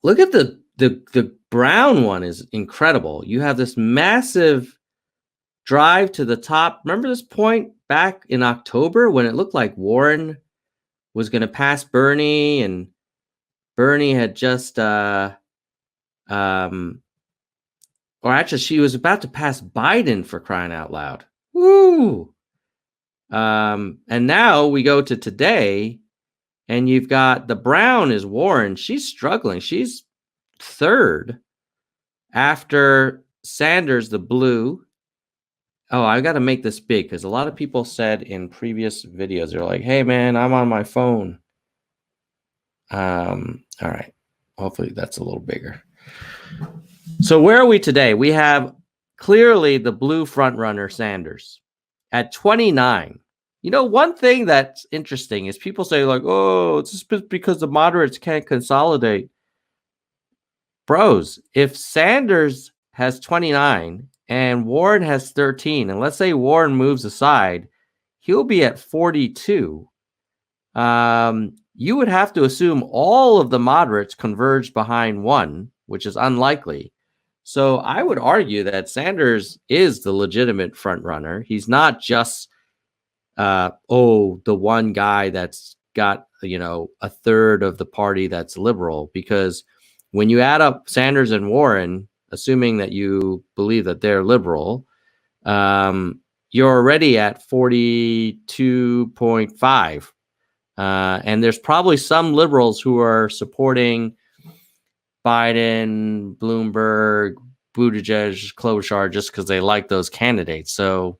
look at the brown one is incredible. You have this massive drive to the top. Remember this point back in October when it looked like Warren was going to pass Bernie, and Bernie had just or actually she was about to pass Biden, for crying out loud. Woo! And now we go to today, and you've got the brown is Warren. She's struggling. She's third after Sanders, the blue. Oh, I got to make this big because a lot of people said in previous videos, they're like, hey, man, I'm on my phone. All right. Hopefully that's a little bigger. So where are we today? We have clearly the blue front runner, Sanders, at 29. You know, one thing that's interesting is people say like, oh, it's just because the moderates can't consolidate. Bros, if Sanders has 29 and Warren has 13, and let's say Warren moves aside, he'll be at 42. You would have to assume all of the moderates converge behind one, which is unlikely. So I would argue that Sanders is the legitimate front runner. He's not just, the one guy that's got, a third of the party that's liberal, because when you add up Sanders and Warren, assuming that you believe that they're liberal, you're already at 42.5. And there's probably some liberals who are supporting Biden, Bloomberg, Buttigieg, Klobuchar just because they like those candidates. So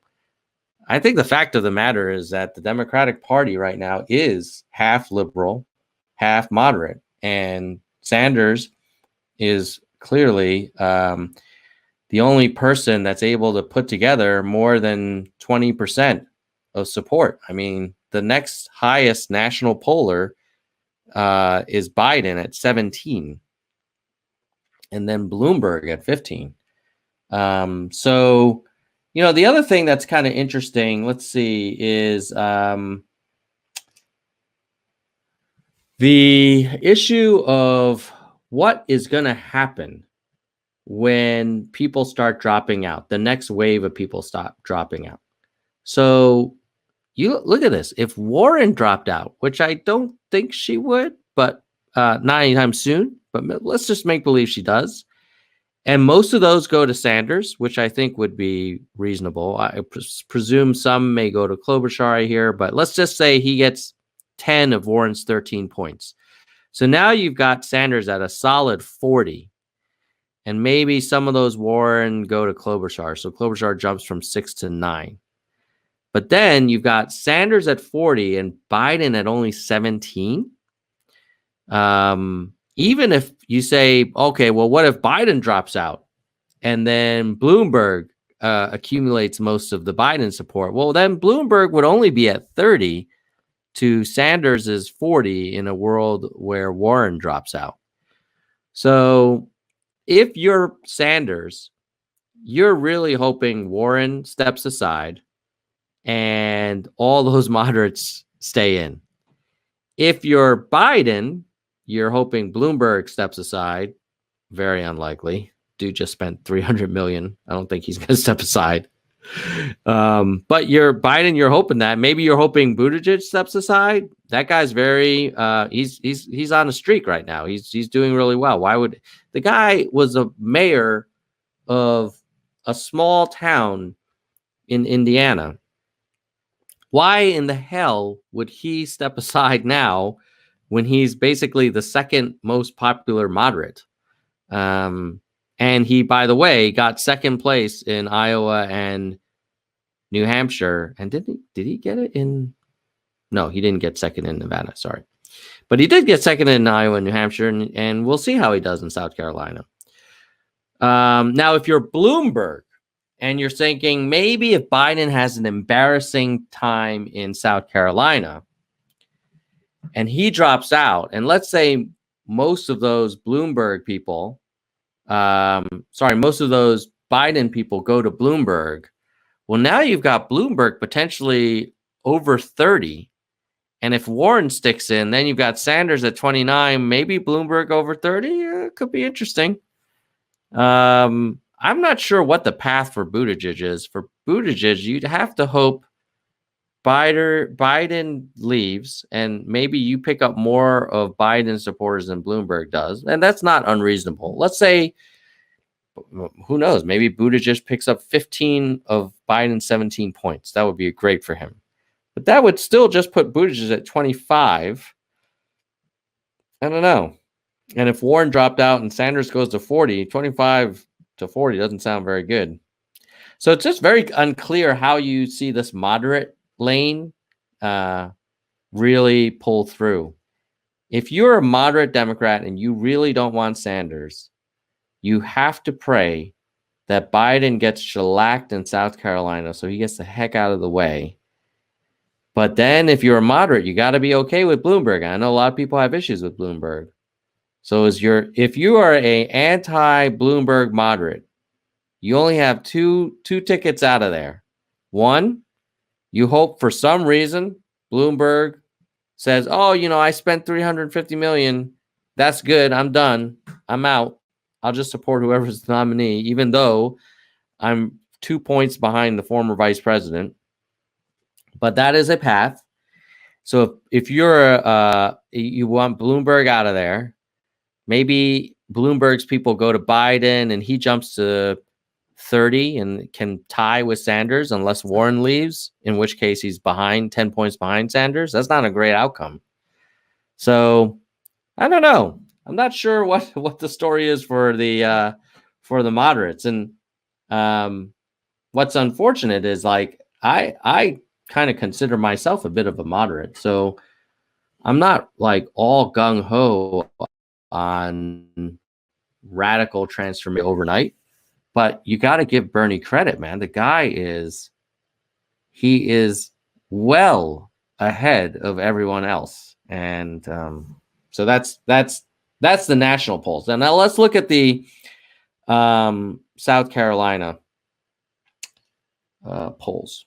I think the fact of the matter is that the Democratic Party right now is half liberal, half moderate, and Sanders is clearly the only person that's able to put together more than 20% of support. I mean, the next highest national poller is Biden at 17, and then Bloomberg at 15. So, the other thing that's kind of interesting, let's see, is the issue of what is going to happen when people start dropping out, the next wave of people stop dropping out. So you look at this. If Warren dropped out, which I don't think she would, but not anytime soon, but let's just make believe she does. And most of those go to Sanders, which I think would be reasonable. I presume some may go to Klobuchar here, but let's just say he gets 10 of Warren's 13 points. So now you've got Sanders at a solid 40. And maybe some of those Warren go to Klobuchar. So Klobuchar jumps from 6 to 9. But then you've got Sanders at 40 and Biden at only 17. Even if you say, okay, well, what if Biden drops out and then Bloomberg accumulates most of the Biden support? Well, then Bloomberg would only be at 30 to Sanders's 40 in a world where Warren drops out. So if you're Sanders, you're really hoping Warren steps aside and all those moderates stay in. If you're Biden, you're hoping Bloomberg steps aside. Very unlikely. Dude just spent $300 million. I don't think he's going to step aside. But you're Biden, you're hoping that. Maybe you're hoping Buttigieg steps aside. That guy's very he's on a streak right now. He's doing really well. Why would the guy was a mayor of a small town in Indiana? Why in the hell would he step aside now when he's basically the second most popular moderate? And he, by the way, got second place in Iowa and New Hampshire. And did he get it in? No, he didn't get second in Nevada. Sorry. But he did get second in Iowa and New Hampshire. And we'll see how he does in South Carolina. Now, if you're Bloomberg and you're thinking maybe if Biden has an embarrassing time in South Carolina and he drops out, and let's say most of those Bloomberg people, most of those Biden people go to Bloomberg. Well, now you've got Bloomberg potentially over 30, And if Warren sticks in, then you've got Sanders at 29, maybe Bloomberg over 30. Could be interesting. I'm not sure what the path for Buttigieg is. For Buttigieg, you'd have to hope Biden leaves, and maybe you pick up more of Biden supporters than Bloomberg does. And that's not unreasonable. Let's say, who knows, maybe Buttigieg picks up 15 of Biden's 17 points. That would be great for him. But that would still just put Buttigieg at 25. I don't know. And if Warren dropped out and Sanders goes to 40, 25 to 40 doesn't sound very good. So it's just very unclear how you see this moderate lane really pull through. If you're a moderate Democrat and you really don't want Sanders, you have to pray that Biden gets shellacked in South Carolina so he gets the heck out of the way. But then if you're a moderate, you got to be okay with Bloomberg. I know a lot of people have issues with Bloomberg. So if you are a anti-Bloomberg moderate, you only have two tickets out of there. One, you hope for some reason Bloomberg says, "Oh, I spent $350 million. That's good. I'm done. I'm out. I'll just support whoever's the nominee, even though I'm 2 points behind the former vice president." But that is a path. So if you're you want Bloomberg out of there, maybe Bloomberg's people go to Biden and he jumps to 30 and can tie with Sanders unless Warren leaves, in which case he's 10 points behind Sanders. That's not a great outcome. So I don't know. I'm not sure what the story is for the moderates. And what's unfortunate is I kind of consider myself a bit of a moderate. So I'm not like all gung ho on radical transformation overnight, but you got to give Bernie credit, man. The guy is well ahead of everyone else. And so that's the national polls. And now let's look at the South Carolina polls.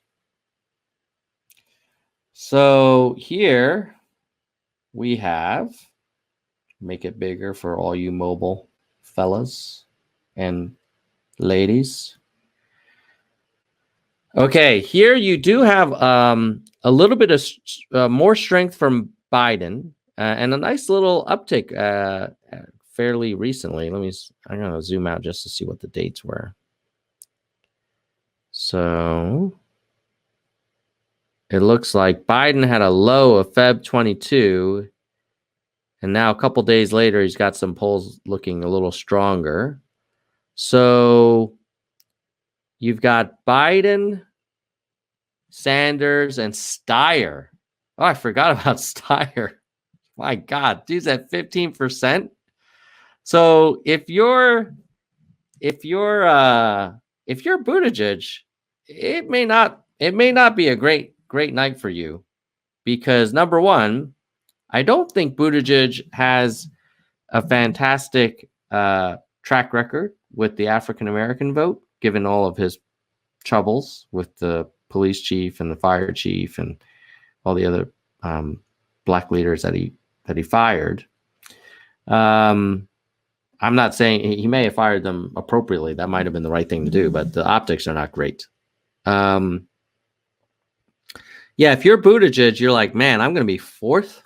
So here we have, make it bigger for all you mobile fellas and ladies. Okay, here you do have a little bit of more strength from Biden and a nice little uptick fairly recently. I'm going to zoom out just to see what the dates were. So it looks like Biden had a low of Feb 22, and now a couple days later, he's got some polls looking a little stronger. So you've got Biden, Sanders, and Steyer. Oh, I forgot about Steyer. My God, dude's at 15%. So if you're Buttigieg, it may not be a great night for you, because number one, I don't think Buttigieg has a fantastic track record with the African American vote, given all of his troubles with the police chief and the fire chief and all the other black leaders that he fired. I'm not saying he may have fired them appropriately. That might have been the right thing to do, but the optics are not great. Yeah, if you're Buttigieg, you're like, man, I'm going to be fourth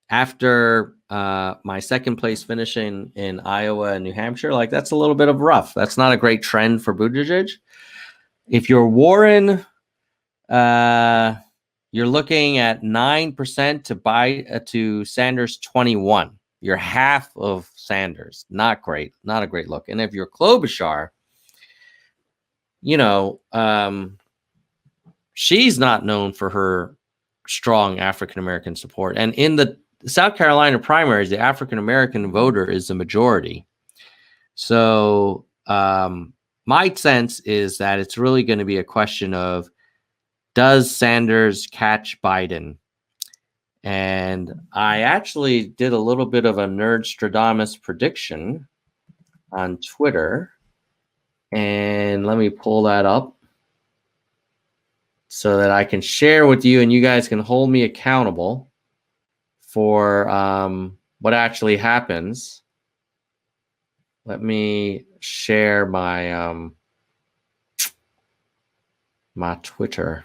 after my second place finishing in Iowa and New Hampshire. Like, that's a little bit of rough. That's not a great trend for Buttigieg. If you're Warren, you're looking at 9% to Sanders 21. You're half of Sanders. Not great. Not a great look. And if you're Klobuchar, she's not known for her strong African-American support. And in the South Carolina primaries, the African-American voter is the majority. So my sense is that it's really going to be a question of, does Sanders catch Biden? And I actually did a little bit of a Nerdstradamus prediction on Twitter. And let me pull that up. so that I can share with you and you guys can hold me accountable for what actually happens. Let me share my my Twitter.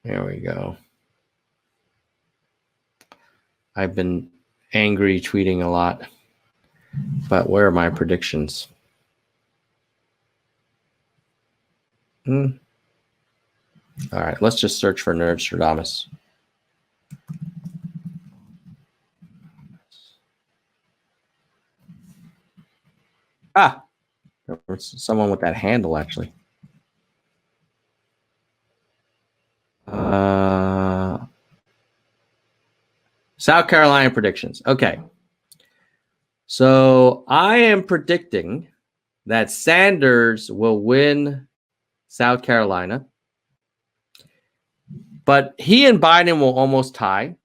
There we go. I've been angry tweeting a lot, but where are my predictions? All right, let's just search for Nerdstradamus. Ah, there was someone with that handle actually. South Carolina predictions. Okay. So I am predicting that Sanders will win South Carolina, but he and Biden will almost tie.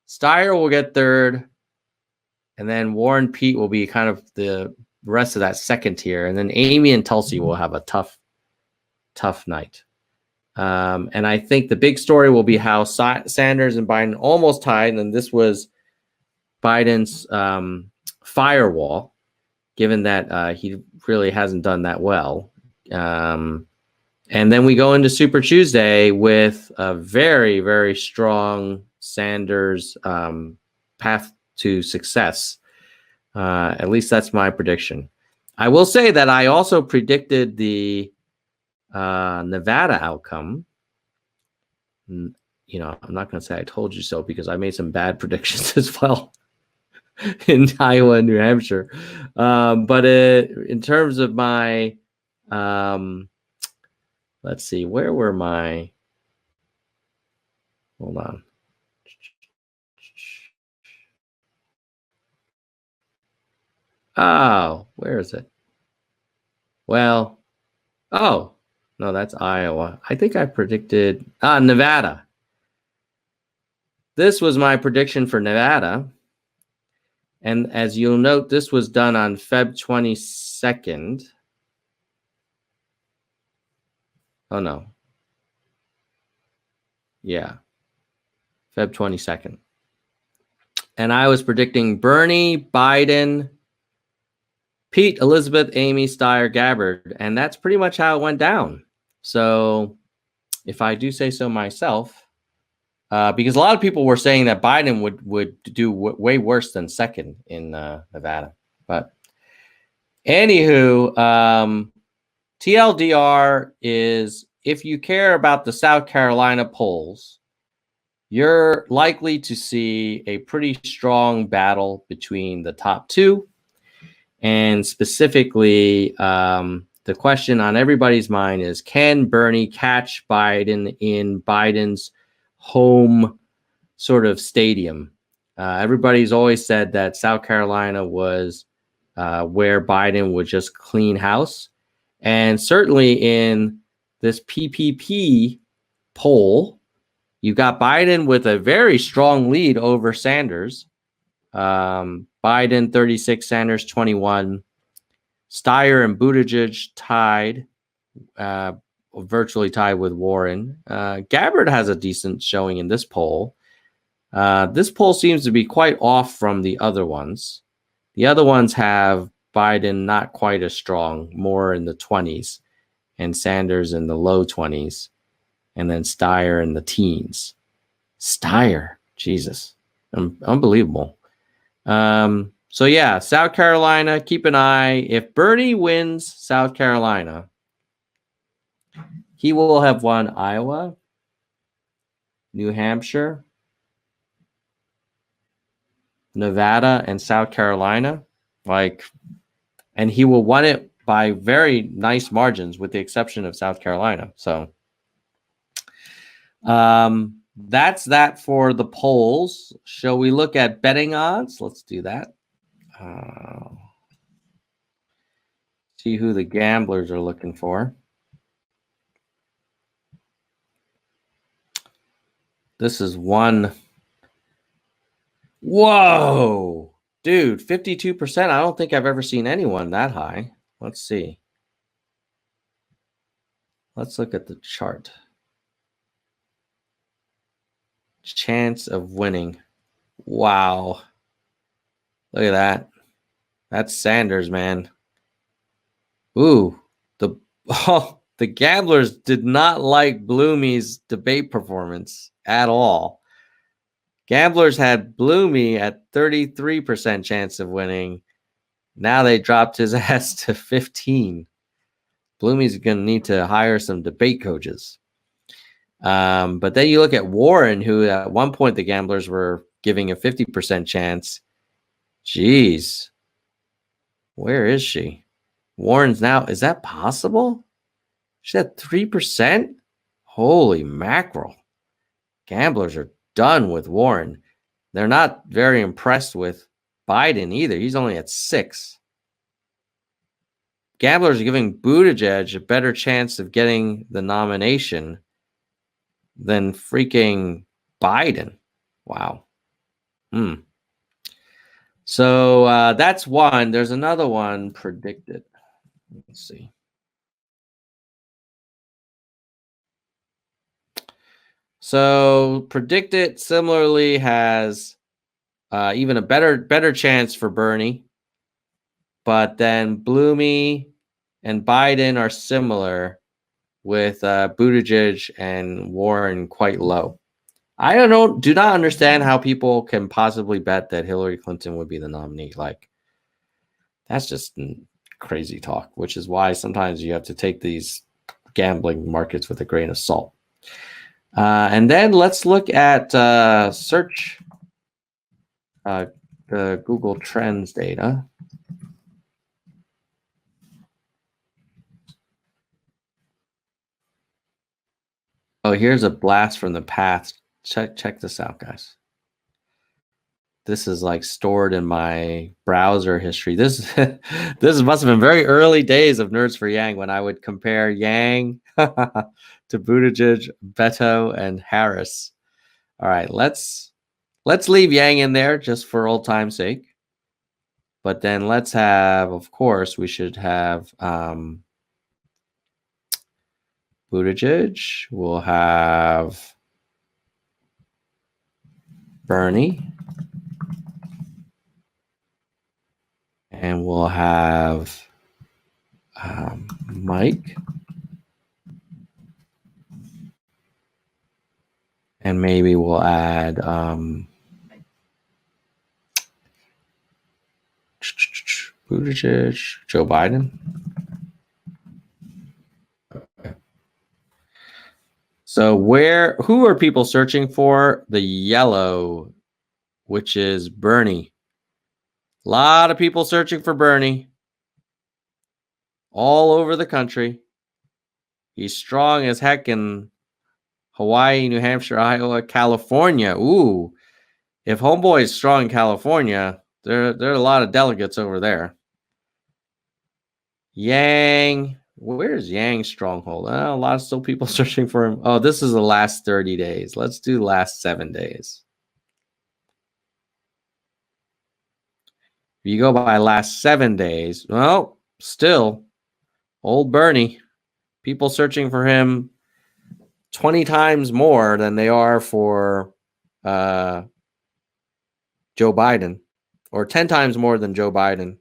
Steyer will get third, and then Warren Pete will be kind of the rest of that second tier, and then Amy and Tulsi will have a tough night. And I think the big story will be how Sanders and Biden almost tied, and this was Biden's firewall, given that he really hasn't done that well. And then we go into Super Tuesday with a very, very strong Sanders path to success. At least that's my prediction. I will say that I also predicted the Nevada outcome. You know, I'm not going to say I told you so because I made some bad predictions as well in Iowa and New Hampshire. But in terms of my, let's see, where were my, hold on. Oh, where is it? Well, oh, no, that's Iowa. I think I predicted Nevada. This was my prediction for Nevada. And as you'll note, this was done on Feb 22nd. Oh, no. Yeah. Feb 22nd. And I was predicting Bernie, Biden, Pete, Elizabeth, Amy, Steyer, Gabbard. And that's pretty much how it went down. So if I do say so myself, because a lot of people were saying that Biden would do way worse than second in Nevada. But anywho, TLDR is if you care about the South Carolina polls, you're likely to see a pretty strong battle between the top two. And specifically, the question on everybody's mind is, can Bernie catch Biden in Biden's home sort of stadium? Everybody's always said that South Carolina was where Biden would just clean house. And certainly in this PPP poll, you got Biden with a very strong lead over Sanders. Biden 36, Sanders 21. Steyer and Buttigieg tied, virtually tied with Warren. Gabbard has a decent showing in this poll. This poll seems to be quite off from the other ones. The other ones have Biden not quite as strong, more in the 20s, and Sanders in the low 20s, and then Steyer in the teens. Steyer, Jesus, unbelievable. So yeah, South Carolina, keep an eye. If Bernie wins South Carolina, he will have won Iowa, New Hampshire, Nevada, and South Carolina. And he will win it by very nice margins, with the exception of South Carolina. So that's that for the polls. Shall we look at betting odds? Let's do that. See who the gamblers are looking for. This is one. Whoa, dude, 52%. I don't think I've ever seen anyone that high. Let's see. Let's look at the chart. Chance of winning. Wow. Look at that. That's Sanders, man. Ooh, the gamblers did not like Bloomy's debate performance at all. Gamblers had Bloomy at 33% chance of winning. Now they dropped his ass to 15. Bloomy's going to need to hire some debate coaches. But then you look at Warren, who at one point the gamblers were giving a 50% chance. Jeez. Where is she? Warren's now, is that possible? She's at 3%? Holy mackerel. Gamblers are done with Warren. They're not very impressed with Biden either. He's only at 6. Gamblers are giving Buttigieg a better chance of getting the nomination than freaking Biden. Wow. So that's one. There's another one predicted. Let's see. So predicted similarly has even a better chance for Bernie, but then Bloomy and Biden are similar, with Buttigieg and Warren quite low. I do not understand how people can possibly bet that Hillary Clinton would be the nominee. Like, that's just crazy talk, which is why sometimes you have to take these gambling markets with a grain of salt. And then let's look at search, the Google Trends data. Oh, here's a blast from the past. Check this out, guys. This is like stored in my browser history. This must have been very early days of Nerds for Yang when I would compare Yang to Buttigieg, Beto, and Harris. All right, let's leave Yang in there just for old time's sake. But then let's have, of course, we should have Buttigieg. We'll have Bernie. And we'll have Mike. And maybe we'll add Buttigieg, Joe Biden. Okay. So who are people searching for? The yellow, which is Bernie. A lot of people searching for Bernie all over the country. He's strong as heck in Hawaii, New Hampshire, Iowa, California. Ooh, if Homeboy is strong in California, there are a lot of delegates over there. Yang, where's Yang's stronghold? A lot of still people searching for him. Oh, this is the last 30 days. Let's do the last 7 days. If you go by last 7 days, well, still old Bernie. People searching for him 20 times more than they are for Joe Biden, or 10 times more than Joe Biden,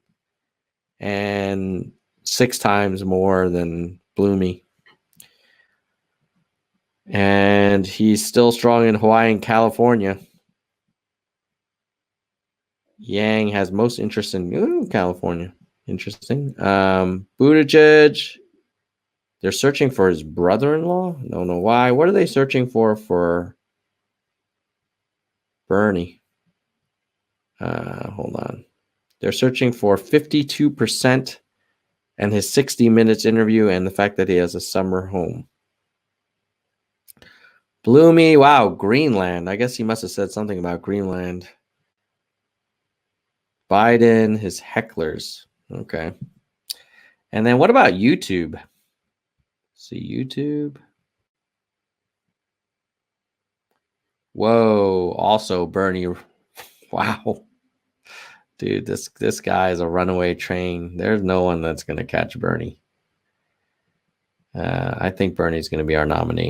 and 6 times more than Bloomy. And he's still strong in Hawaii and California. Yang has most interest in California. Interesting. Buttigieg, they're searching for his brother-in-law. Don't know why. What are they searching for Bernie? Hold on. They're searching for 52% and his 60 Minutes interview and the fact that he has a summer home. Bloomy, wow, Greenland. I guess he must have said something about Greenland. Biden, his hecklers. Okay. And then what about YouTube? See YouTube. Whoa, also Bernie. Wow. Dude, this guy is a runaway train. There's no one that's going to catch Bernie. I think Bernie's going to be our nominee.